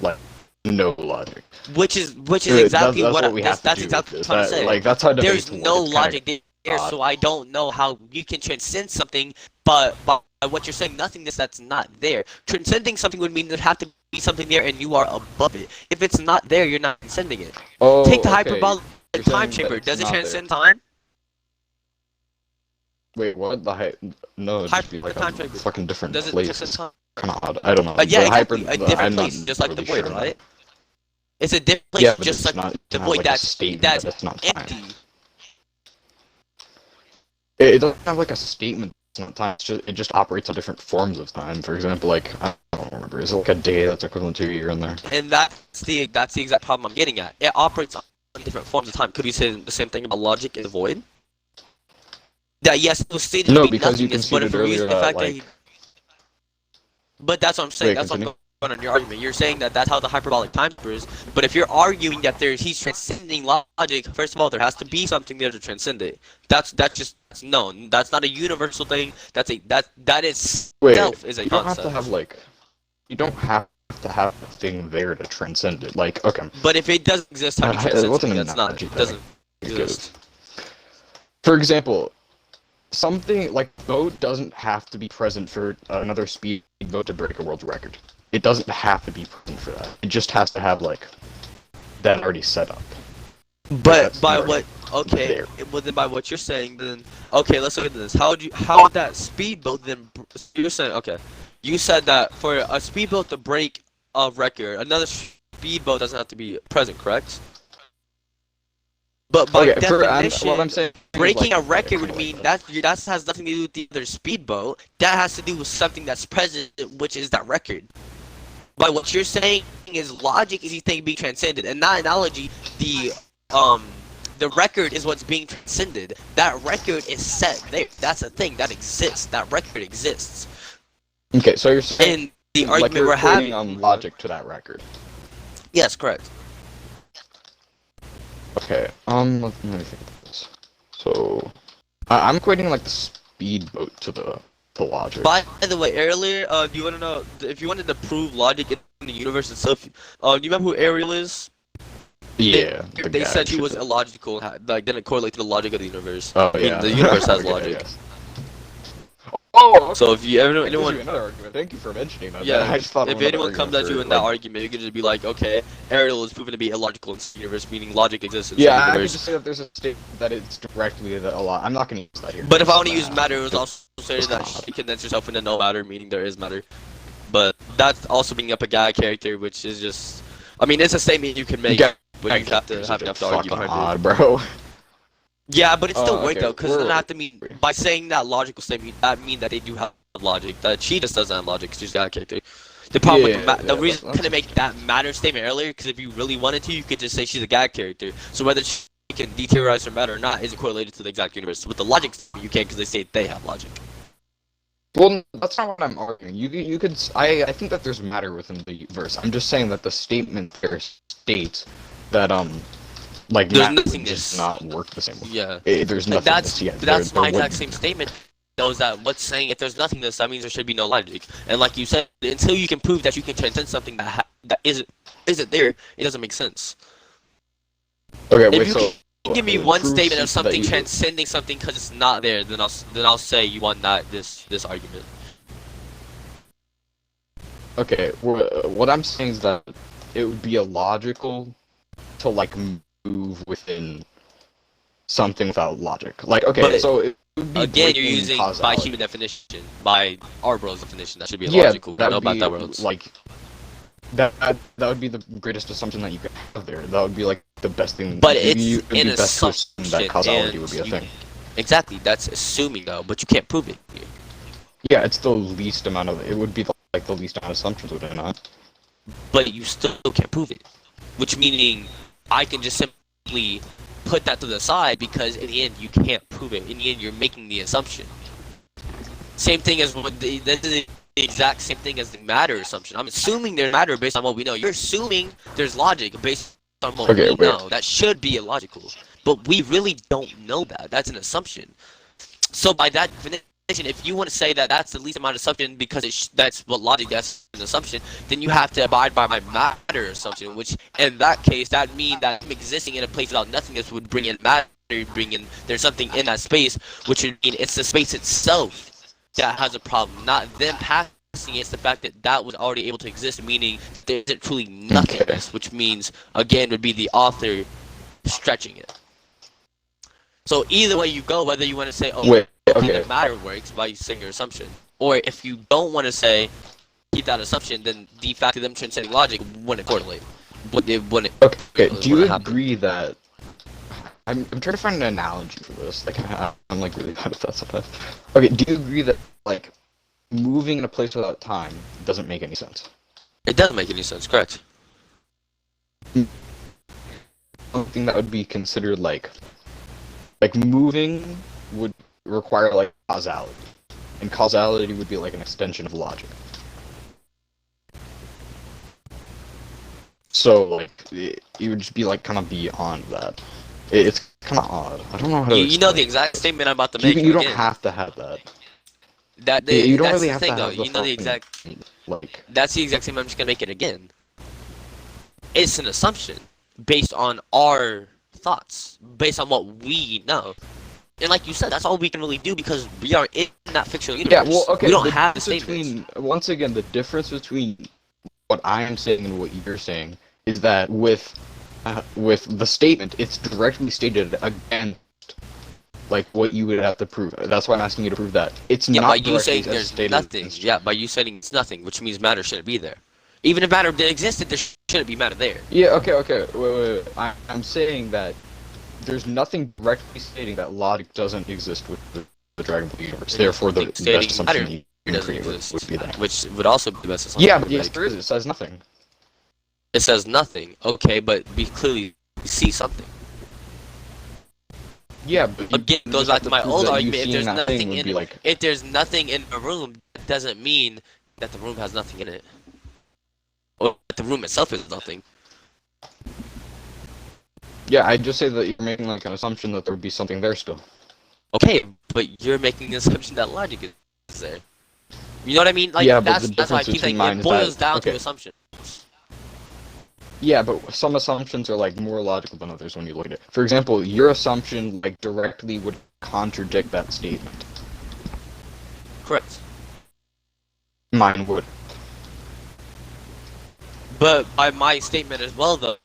like, no logic. Which is That's exactly what we have to that's do exactly with what I'm this. trying to say. Like, that's how There's debates no work. It's logic kinda there, odd. so I don't know how you can transcend something, but by what you're saying, nothingness that's not there. Transcending something would mean there have to be something there, and you are above it. If it's not there, you're not transcending it. Oh, Take the okay. hyperbolic You're time saying that chamber. it's Does it not there. transcend time? Wait, what? No, it'd just be like time a chamber. fucking different Does it place. transcend It's time? kind of odd. I don't know. Yeah, The exactly. hyper- A different I'm not place, just like the really void, sure on right? that. It's a different place, Yeah, but just it's like not, the it's not void like a that's statement that's that it's not time. empty. It doesn't have like a statement that's not time. It just operates on different forms of time. For example, like, I don't remember. Is it like a day that's equivalent to a year in there? And that's the exact problem I'm getting at. It operates on different forms of time. Could you say the same thing about logic in the void? That yes, it was stated No, to be because you nothingness, but if conceded we're using earlier the fact that, that like... But that's what I'm saying. Wait, That's what I'm continue. going on your argument. You're saying that that's how the hyperbolic time is. But if you're arguing that he's transcending logic, first of all, there has to be something there to transcend it. That's known. That's not a universal thing. That Wait, itself is a you don't have concept. to have, like... You don't have to have a thing there to transcend it. Like, okay. But if it doesn't exist, how do you It transcend wasn't something an that's not? analogy It doesn't Because, exist. for example, something like boat doesn't have to be present for another speedboat to break a world record. It doesn't have to be present for that. It just has to have, like, that already set up. But that's by not what? Okay, there. well then by what you're saying, then okay, let's look at this. How would that speedboat then? You're saying okay, you said that for a speedboat to break a record, another speedboat doesn't have to be present, correct? But by definition, what I'm saying is, breaking like, a record would like mean that. that has nothing to do with the other speedboat. That has to do with something that's present, which is that record. By what you're saying is logic is you think being transcended, and that analogy, the record is what's being transcended. That record is set there. That's a thing that exists. That record exists. Okay, so you're saying And the like argument you're we're having. equating logic to that record. Yes, correct. Okay, let me think of this. So, I'm equating like the speedboat to the logic. By the way, earlier, do you want to know if you wanted to prove logic in the universe itself? Do you remember who Ariel is? Yeah. They said he was illogical, like didn't correlate to the logic of the universe. Oh I mean, yeah. the universe has Okay, logic. yes. Oh, So if you ever that gives anyone, you another argument. Thank you for mentioning that. yeah, I just thought of if another anyone comes argument at you for, in that like- argument, you can just be like, okay, Ariel is proven to be illogical in the universe, meaning logic exists in Yeah, the I could universe. just say that there's a statement that it's directly a lot. I'm not gonna use that here. But if I want to It's use matter, it was also stated that she condenses herself into no matter, meaning there is matter. But that's also bringing up a guy character, which is just, I mean, it's a statement you can make, Yeah, but you have to have enough to argue fucking behind it. odd, bro. Yeah, but it still worked okay, though, because it doesn't well- have to mean, by saying that logical statement, that mean that they do have logic. That she just doesn't have logic, 'cause she's got a character. The problem with the reason I couldn't make that matter statement earlier, because if you really wanted to, you could just say she's a gag character. So whether she can deteriorize her matter or not isn't correlated to the exact universe. With the logic, you can, because they say they have logic. Well, that's not what I'm arguing. You could. I think that there's matter within the verse. I'm just saying that the statement there states that like There's matter nothingness. does not work the same way. Yeah. There's Like nothing. that's my exact same statement. Knows that what's saying if there's nothingness, that means there should be no logic. And like you said, until you can prove that you can transcend something that isn't there, it doesn't make sense. Okay, If wait. you So can give me one proof statement of that something you- transcending something because it's not there, then I'll say you won this argument. Okay, what I'm saying is that it would be illogical to like move within something without logic. Like, okay, But so it would be Again, you're breaking using by causality. human definition, by our bro's definition. That should be Yeah, logical. We that know would about be that worlds. like that would be the greatest assumption that you could have there. That would be like the best thing. But it it's would be an best to assume assumption, that causality and would be a you- thing. Exactly, that's assuming though, but you can't prove it. Yeah, it's the least amount of. It would be like the least amount of assumptions, would it not? But you still can't prove it. Which meaning, I can just simply put that to the side because in the end you can't prove it. In the end, you're making the assumption. Same thing as what the exact same thing as the matter assumption. I'm assuming there's matter based on what we know. You're assuming there's logic based on what Okay, we wait. know. That should be illogical, but we really don't know that. That's an assumption. So by that definition, if you want to say that that's the least amount of assumption because that's what logic, that's an assumption, then you have to abide by my matter assumption, which in that case, that means that I'm existing in a place without nothingness would bring in matter, bring in, there's something in that space, which would mean it's the space itself that has a problem, not them passing it, it's the fact that that was already able to exist, meaning there isn't truly nothingness, which means, again, would be the author stretching it. So either way you go, whether you want to say, oh, Wait, okay. the matter works by saying your assumption, or if you don't want to say keep that assumption, then the fact of them transcending logic wouldn't correlate. It wouldn't. Okay. It Do you wouldn't happen. agree that? I'm trying to find an analogy for this. Like I'm like really bad at that sometimes. Okay. Do you agree that like moving in a place without time doesn't make any sense? It doesn't make any sense, correct? Something that would be considered like moving would require like causality, and causality would be like an extension of logic. So like it would just be like kind of beyond that. It's kind of odd. I don't know how to. You know explain the it. exact statement I'm about to make. You don't again. have to have that. That's You don't really the have thing to though. have the You know the fucking, exact. like. That's the exact same. I'm just gonna make it again. It's an assumption based on our thoughts, based on what we know. And like you said, that's all we can really do because we are in that fictional universe. Yeah, well, okay. We don't the have the difference statements. once again, the difference between what I am saying and what you're saying is that with the statement, it's directly stated against like what you would have to prove. That's why I'm asking you to prove that. It's Yeah, not by you directly saying as there's stated nothing. against- Yeah, by you saying it's nothing, which means matter shouldn't be there. Even if matter existed, there shouldn't be matter there. Yeah. Okay. Wait. I'm saying that there's nothing directly stating that logic doesn't exist with the Dragon Ball universe. Therefore, the best Stating assumption matter you can doesn't create exist, would be that. which would also be the best assumption. Yeah, to but yes, make. there is. It says nothing. It says nothing. Okay, but we clearly see something. Yeah, but you Again, you goes just back have to my prove old that you argument. If seeing there's that nothing thing would in be like, if there's nothing in a room, that doesn't mean that the room has nothing in it, or that the room itself is nothing. yeah, I'd just say that you're making like an assumption that there would be something there still. Okay, but you're making the assumption that logic is there. You know what I mean? Like Yeah, but that's the why I difference keep saying between mine it is boils that- down okay. to assumption. Yeah, but some assumptions are like more logical than others when you look at it. For example, your assumption like directly would contradict that statement. Correct. Mine would. But by my statement as well, though,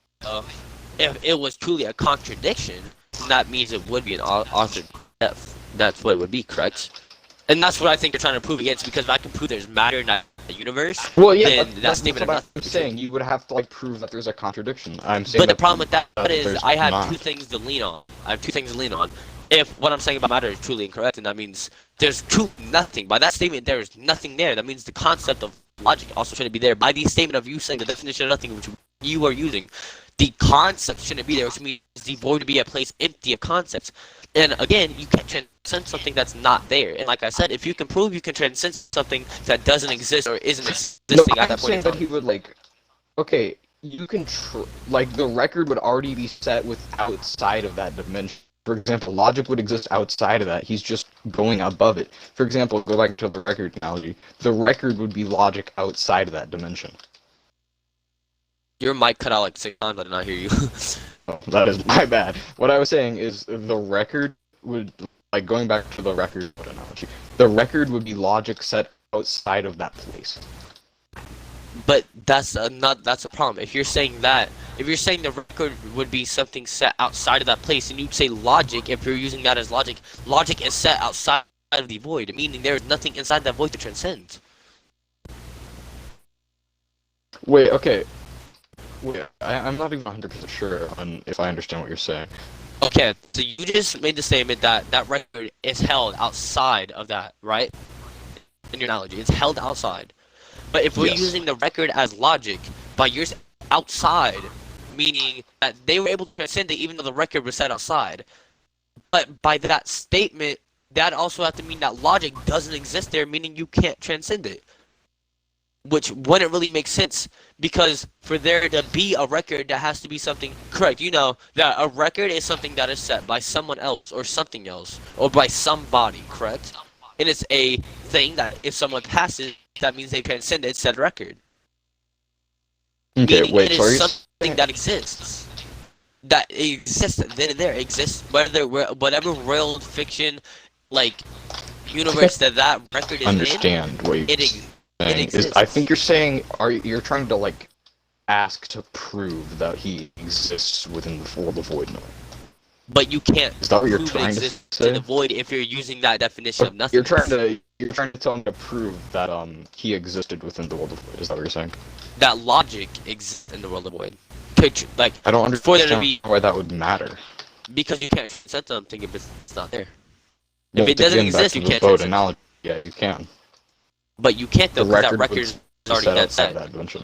if it was truly a contradiction, then that means it would be an altered depth. That's what it would be, correct? And that's what I think you're trying to prove against, because if I can prove there's matter in that universe, Well, yeah, then that that's statement what of I'm saying. You would have to like prove that there's a contradiction. I'm saying. But the that problem with that is there's I have not. two things to lean on. I have two things to lean on. If what I'm saying about matter is truly incorrect, and that means there's nothing. By that statement, there is nothing there. That means the concept of logic also shouldn't be there. By the statement of you saying the definition of nothing, which you are using, the concept shouldn't be there, which means the void to be a place empty of concepts. And again, you can't transcend something that's not there. And like I said, if you can prove you can transcend something that doesn't exist or isn't existing at that point in that time. he would like. Okay, you can like the record would already be set with outside of that dimension. For example, logic would exist outside of that. He's just going above it. For example, go back to the record analogy. The record would be logic outside of that dimension. Your mic cut out like 6 times. I did not hear you. Oh, that is my bad. What I was saying is the record would, like going back to the record analogy, the record would be logic set outside of that place. But that's that's a problem. If you're saying that, if you're saying the record would be something set outside of that place, and you'd say logic, if you're using that as logic, logic is set outside of the void, meaning there is nothing inside that void to transcend. Wait, okay. Wait, I'm not even 100% sure on if I understand what you're saying. Okay, so you just made the statement that that record is held outside of that, right? In your analogy, it's held outside. But if we're Yes. using the record as logic, by yours outside, meaning that they were able to transcend it even though the record was set outside. But by that statement, that also have to mean that logic doesn't exist there, meaning you can't transcend it. Which wouldn't really make sense, because for there to be a record, that has to be something correct. You know that a record is something that is set by someone else or something else or by somebody, correct? And it's a thing that if someone passes, that means they transcended said record. Okay, Meaning wait, it sorry. is something that exists. That exists then and there exists whatever world fiction like universe that record is Understand what you're in. saying. It exists. I think you're saying you're trying to like ask to prove that he exists within the world of void. No. But you can't Is that what you're prove trying to existence say? in the void if you're using that definition of nothing. You're trying to tell him to prove that he existed within the world of void. Is that what you're saying? That logic exists in the world of void. Like I don't for there understand to be, why that would matter. because you can't set something if it's not there. Well, If it doesn't again, back exist, to you the can't void transcend it. analogy. Yeah, you can. But you can't though, The because that record record would is be already set dead outside set. that dimension.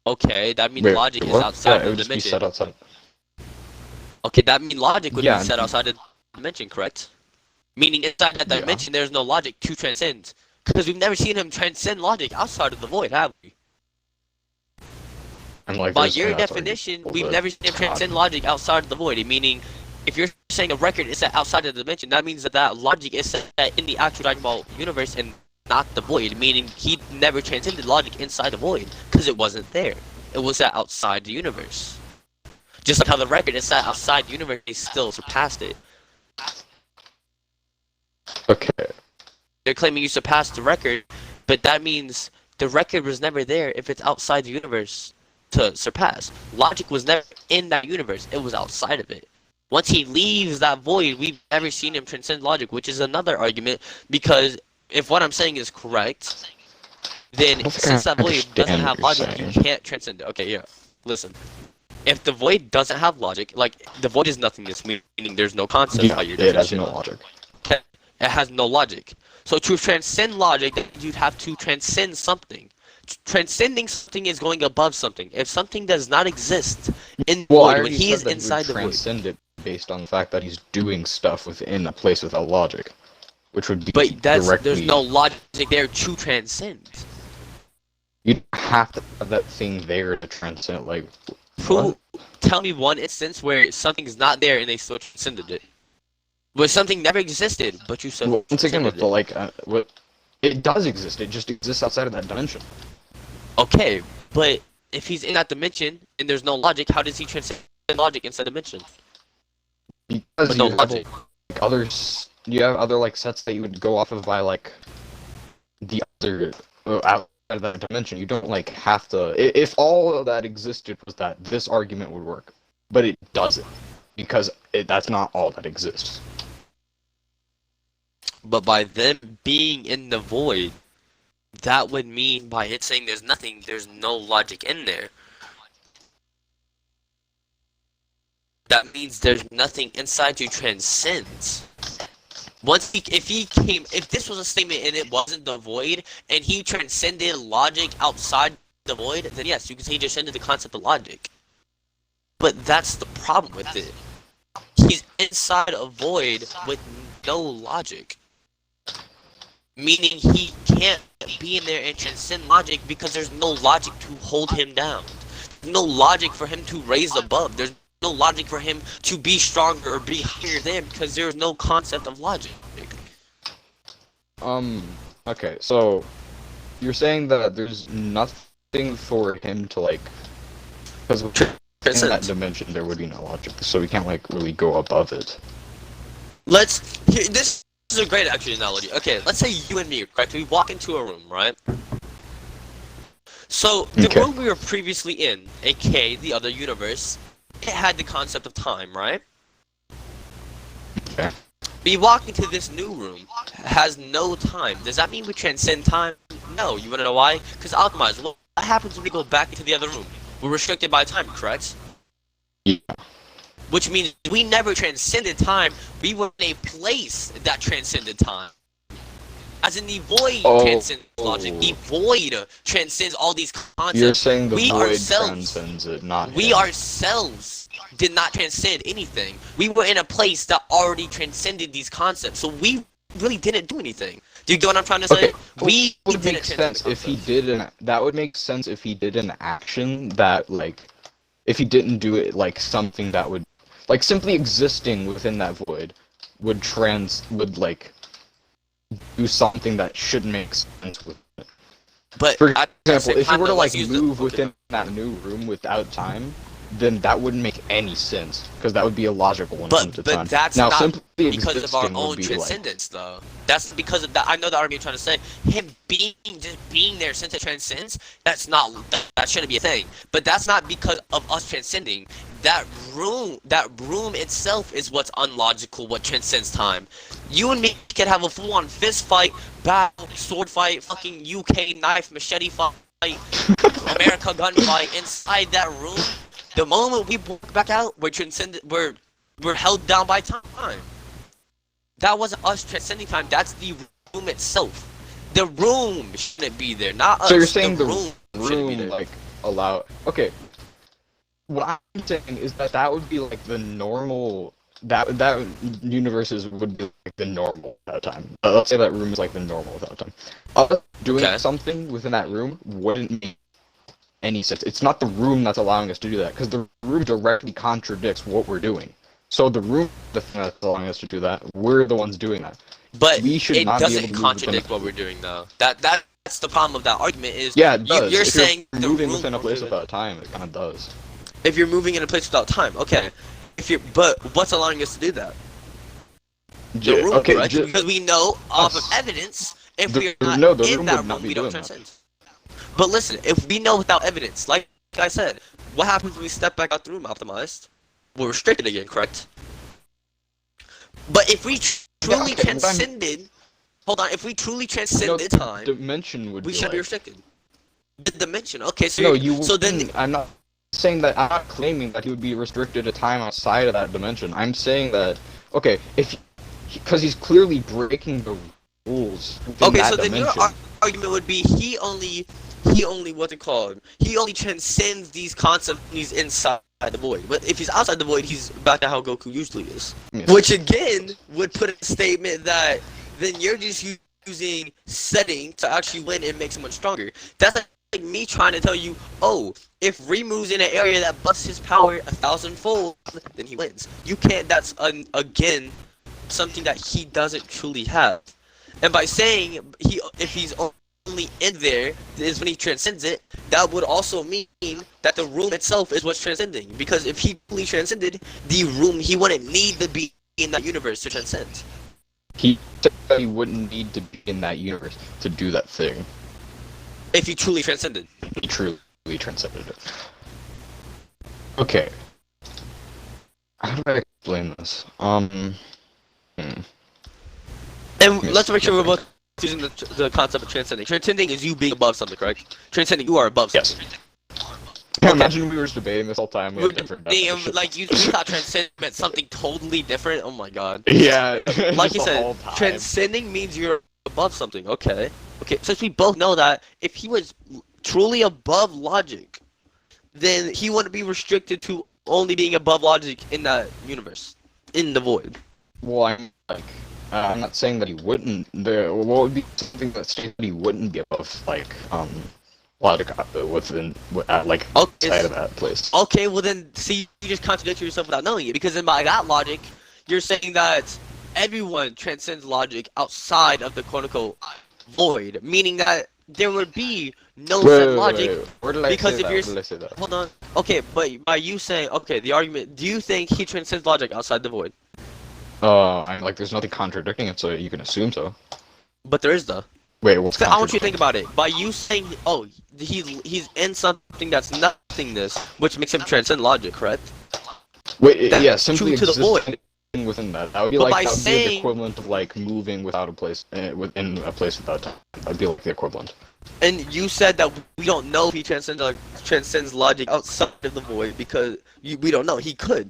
Okay, that means Wait, logic is what? outside Yeah, it of the would just be dimension. set outside. Okay, that means logic would Yeah, be set and- outside of the dimension, correct? Meaning inside that Yeah. dimension, there's no logic to transcend. Because we've never seen him transcend logic outside of the void, have we? And like By there's- your and that's already definition, all we've the never seen him God. transcend logic outside of the void. Meaning, if you're saying a record is set outside of the dimension, that means that logic is set in the actual Dragon Ball universe and not the void. Meaning, he never transcended logic inside the void because it wasn't there. It was set outside the universe. Just like how the record is set outside the universe, he still surpassed it. Okay. They're claiming you surpassed the record, but that means the record was never there if it's outside the universe to surpass. Logic was never in that universe, it was outside of it. Once he leaves that void, we've never seen him transcend logic, which is another argument, because if what I'm saying is correct, then don't think since I that void doesn't understand have what you're logic, you saying. can't transcend it. Okay, yeah, listen. If the void doesn't have logic, like, the void is nothingness, meaning there's no concept Yeah, by your it has definition. no logic. It has no logic. So to transcend logic, you'd have to transcend something. Transcending something is going above something. If something does not exist in the Well, I void, when already he said is that he inside would the void, transcend it based on the fact that he's doing stuff within a place without logic, which would be but directly. there's no logic there to transcend. You have to have that thing there to transcend. Like, Prove, what? tell me one instance where something's not there and they still transcended it. Where something never existed, but you still Well, once again, with transcended the what, it does exist. It just exists outside of that dimension. it. Okay, but If he's in that dimension and there's no logic, how does he transcend logic inside dimension? Because With no you have logic. like, you have other like sets that you would go off of by like the other outside of that dimension. You don't like have to. If all that existed was that, this argument would work, but it doesn't because that's not all that exists. But by them being in the void, that would mean by it saying there's nothing, there's no logic in there. That means there's nothing inside to transcend. If this was a statement and it wasn't the void, and he transcended logic outside the void, then yes, you could say he transcended the concept of logic. But that's the problem with it. He's inside a void with no logic. Meaning he can't be in there and transcend logic because there's no logic to hold him down. There's no logic for him to raise above. There's no logic for him to be stronger or be higher than because there's no concept of logic. Okay, so you're saying that there's nothing for him to like, because in that dimension there would be no logic, so we can't like really go above it. This is a great actually analogy. Okay, let's say you and me, correct? We walk into a room, right? So the room we were previously in, aka the other universe, it had the concept of time, right? Okay. We walk into this new room, has no time. Does that mean we transcend time? No. You wanna know why? Because Alchemized, what happens when we go back into the other room? We're restricted by time, correct? Yeah. Which means we never transcended time, we were in a place that transcended time. As in the void transcends logic, the void transcends all these concepts. You're saying the we void ourselves, transcends it, not we him. ourselves did not transcend anything. We were in a place that already transcended these concepts, so we really didn't do anything. Do you get what I'm trying to say? Okay, We would didn't make transcend sense the if he concepts. did that would make sense if he did an action that like, if he didn't do it like something that would, like simply existing within that void would like do something that should make sense with it. But For at the example, same if you time, were to though, like let's use move within that new room without time, then that wouldn't make any sense because that would be illogical when it comes to time. But that's now, not simply because of our existing would own be transcendence, though. That's because of that. I know the argument you're trying to say. Him just being there since it transcends. That shouldn't be a thing. But that's not because of us transcending. That room itself is what's unlogical. What transcends time. You and me could have a full-on fist fight, battle, sword fight, fucking UK knife, machete fight, America gunfight inside that room. The moment we walk back out, we're transcended. We're held down by time. That wasn't us transcending time. That's the room itself. The room shouldn't be there, not us. So you're saying the room shouldn't be there. like allow? Okay. What I'm saying is that would be like the normal. That universes would be like the normal at that time. Let's say that room is like the normal at that time. Doing something within that room wouldn't make any sense. It's not the room that's allowing us to do that, because the room directly contradicts what we're doing. So the room, the thing that's allowing us to do that, we're the ones doing that. But we should it not doesn't be able to contradict what we're doing, though. That's the problem with that argument. Is yeah, it does. You're if saying you're the moving room within a place without time, it kind of does. If you're moving in a place without time, okay. But what's allowing us to do that? The room, okay, correct? Because we know off of evidence, if we're not in that room, we don't transcend. But listen, if we know without evidence, like I said, what happens when we step back out the room optimized? We're restricted again, correct? But if we truly transcended, hold on, if we truly transcended time, dimension would we be should be like, restricted. The dimension, okay, so no, so then I'm not saying that. I'm not claiming that he would be restricted to time outside of that dimension. I'm saying that, okay, because he's clearly breaking the rules within that dimension. Then your argument would be he only what's it called? He only transcends these concepts when he's inside the void. But if he's outside the void, he's back to how Goku usually is. Yes. Which again would put a statement that then you're just using setting to actually win and make someone stronger. That's like me trying to tell you, oh, if Rimu's in an area that busts his power 1,000-fold, then he wins. You can't. That's again something that he doesn't truly have. And by saying if he's only only in there is when he transcends it, that would also mean that the room itself is what's transcending. Because if he fully transcended the room, he wouldn't need to be in that universe to transcend. He wouldn't need to be in that universe to do that thing. If he truly transcended. He truly transcended it. Okay. How do I explain this? And Yes, let's make sure we're okay. both using the concept of transcending. Transcending is you being above something, correct? Transcending, you are above Yes. something. Imagine we were debating this whole time. We had different definitions. Like, you thought transcending meant something totally different? Oh my god. Yeah. Like you just the said, whole time. transcending means you're above something. Okay. Okay, since we both know that, if he was truly above logic, then he wouldn't be restricted to only being above logic in that universe. In the void. Well, I'm not saying that he wouldn't. What would be something that states that he wouldn't be above, like, logic within, like, Okay, outside of that place? okay, well then, see, you just contradict yourself without knowing it. Because by that logic, you're saying that everyone transcends logic outside of the quote-unquote void. Meaning that there would be no set logic. Where did I Because say if that? you're Where did I say that? Hold on. Okay, but by you saying, okay, the argument, do you think he transcends logic outside the void? There's nothing contradicting it, so you can assume so. But there is though. Wait, what's I want you to contradicting? think about it. By you saying, oh, he's in something that's nothingness, which makes him transcend logic, correct? Wait, That's yeah, simply true to the void. existing within that. That would be But by that would be the saying- equivalent of like moving without a place, within a place without time. That'd be like the equivalent. And you said that we don't know if he transcends logic outside of the void because we don't know. He could.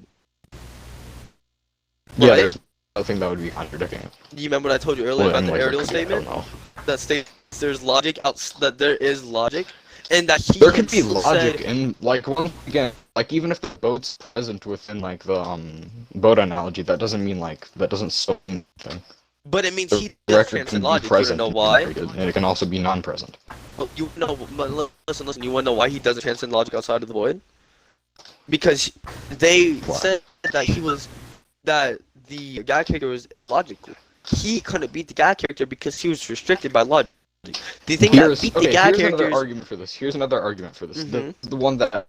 Yeah, Right? there's nothing that would be contradicting it. You remember what I told you earlier about the there Ariel could be, I don't statement? know. That states there's logic that there is logic, and that he There could be himself logic said- in, like, once again, like, even if the boat's present within, like, the, boat analogy, that doesn't mean, like, that doesn't still mean anything. But it means The he does record transcend can be logic. You present, know why? and it can also be non-present. Well, you know, but listen. You want to know why he doesn't transcend logic outside of the void? Because they Why? said that the guy character was logical. He couldn't beat the guy character because he was restricted by logic. The thing that beat the guy here's character another is argument for this. Here's another argument for this. Mhm. The one that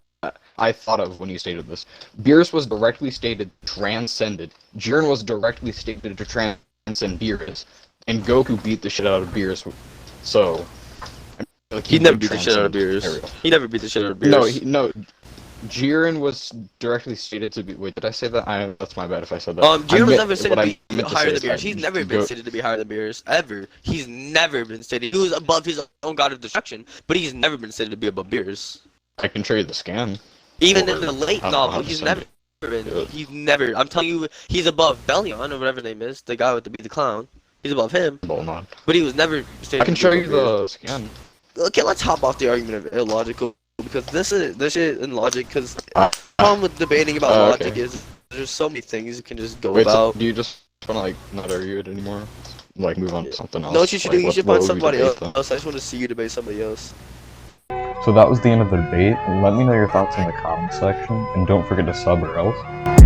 I thought of when you stated this. Beerus was directly stated transcended. Jiren was directly stated to transcend Beerus. And Goku beat the shit out of Beerus. So, like, he never would beat the shit out of transcend Beerus. Ariel. He never beat the shit out of Beerus. No. Jiren was directly stated to be. Wait, did I say that? That's my bad if I said that. Jiren was I never meant- stated what to I be meant to higher say than is Beerus. that He's never been stated to be higher than Beerus, ever. He's never been stated. He was above his own god of destruction, but he's never been stated to be above Beerus. I can show you the scan. Even Or- in the late I don't know how novel, to he's send never it. been. He's never. I'm telling you, he's above Bellion or whatever his name is, the guy with the clown. He's above him, Hold on. but he was never stated. I can to be show you above the scan. Beerus. Okay, let's hop off the argument of illogical because this shit in logic. Because Uh, the problem with debating about okay. logic is there's so many things you can just go Wait, so about. do you just wanna like not argue it anymore? Like move on to something else? No, what you should Like, do, you what- should what find would we somebody debate else. then? I just want to see you debate somebody else. So that was the end of the debate. Let me know your thoughts in the comments section, and don't forget to sub or else.